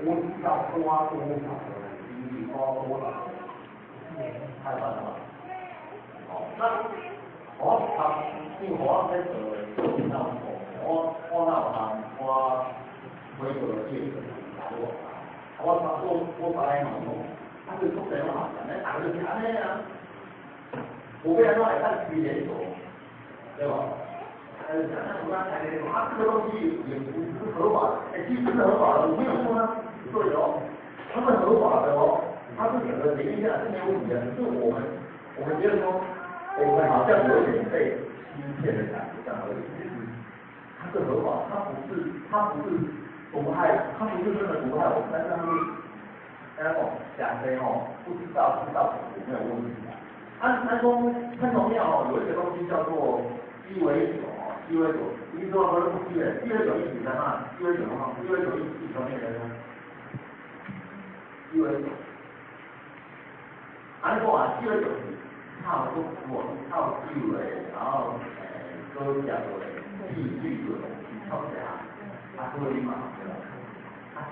我知道花多少的比花多少，太烦了吧？哦，那我因为我在做那种我那行我每个月我发来嘛，他就出来嘛，那打个钱的呀，我为什么来看去连锁，对吧？讲我刚才那个，他这个东西也不是合法的，其实是合法的，我没有说他对哦，他是合法的哦，他是整个检验下来是没有问题的，只是我们觉得说，我们好像有点被欺骗的感觉，这样而已。其实它是合法，它不是毒害，它不是真的毒害我们，但是讲的不知道有没有问题啊？按说喷农药有一个东西叫做鸡尾酒鸡尾酒，你说喝不鸡尾酒一起的嘛？鸡尾酒一起说那个鸡尾酒，按说鸡尾酒是靠鸡尾，然后都叫做鸡尾酒靠它喝的嘛，对吧？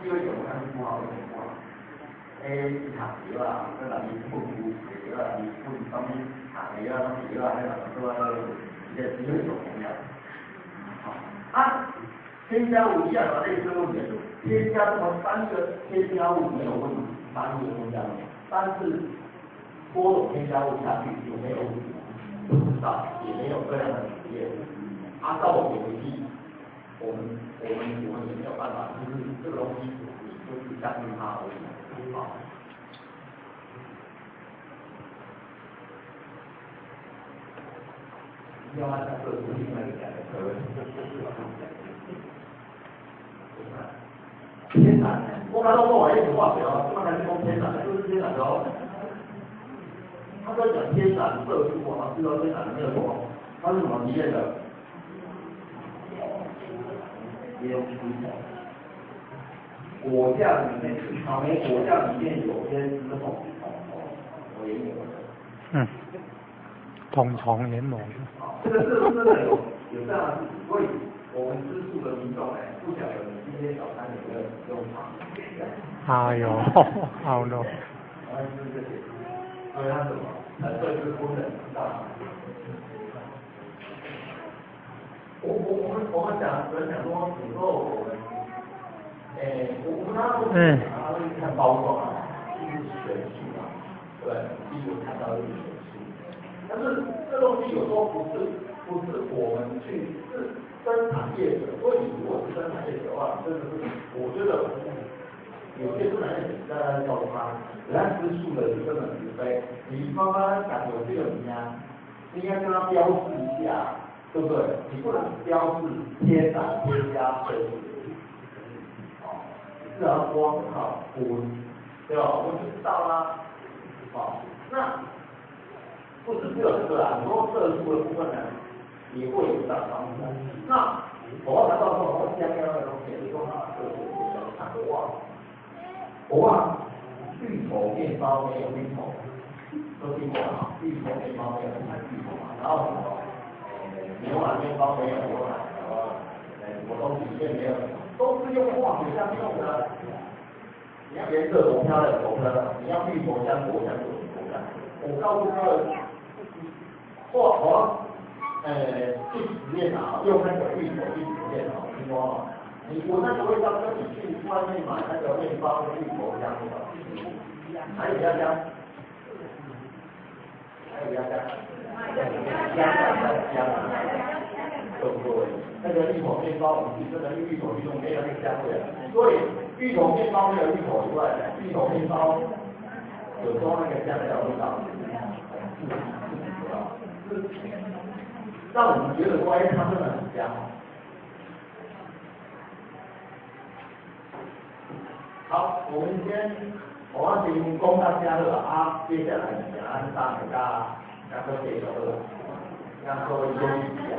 鸡尾酒看是不好用不好。茶叶啊，那人哋混茶啊，人哋混什么茶叶啊，什么啊，那个也只有一种农药。啊，添加物一样的类似问题，添加这么3个添加物没有问题，3个添加物，但是多种添加物下去有没有问题？不知道，也没有这样的实验。照我们回忆，我们也没有办法，就是这个东西就是相信它而已。好，要按照这个另外一个讲的可谓天然，我刚刚说完一句话了，这么还是说天然，就是天然的哦。他在讲天然色素啊，知道天然没有错，它是什么提炼的？烟熏。果酱里面，草莓果酱里面有些是什么？我也有的。虫研磨。这个真的有这样的事情，所以我们吃素的民众不晓得你今天早餐有没有用糖。哎呦，好咯。就是这些，所以它什么？这是不能知道。我们讲说，有时候我们。我们他会看包装啊，这是选素啊，对，第一个看到的是选素，但是这东西有时候不是我们去是生产业者，所以如果是生产业者的话，真的是我觉得有些生产业者大家告诉他，人家吃素的是真的是非，你刚刚讲有这个名啊，应该跟他标示一下，对不对？你不能标示天然添加色素。自然光靠温，对吧？我们就知道啦。那不是只有这个啦，很多色素的部分呢，也会有到方面。那我要谈到说，我将要的东西，你说它色素是产国外芋头面包没有芋头，都听过啊？芋头面包没有芋头嘛？然后什么？牛奶面包没有牛奶，什么东西里面没有？都是用化学香用的，你要颜色多漂亮多漂亮，你要芋头香多香多香。我告诉各位，去实验啊，用那个芋头去实验啊，听说吗？我那个味道跟你去外面买那个面包的芋头香的，哪里比较香？香。对不对？那个芋头面包，我们真的芋头没有那个香味了。所以芋头面包没有芋头以外，芋头面包有时候那个香料味道让我们觉得说，它真的很香。好，我要先供大家了啊，接下来讲按大家介绍了，让各位休息一下。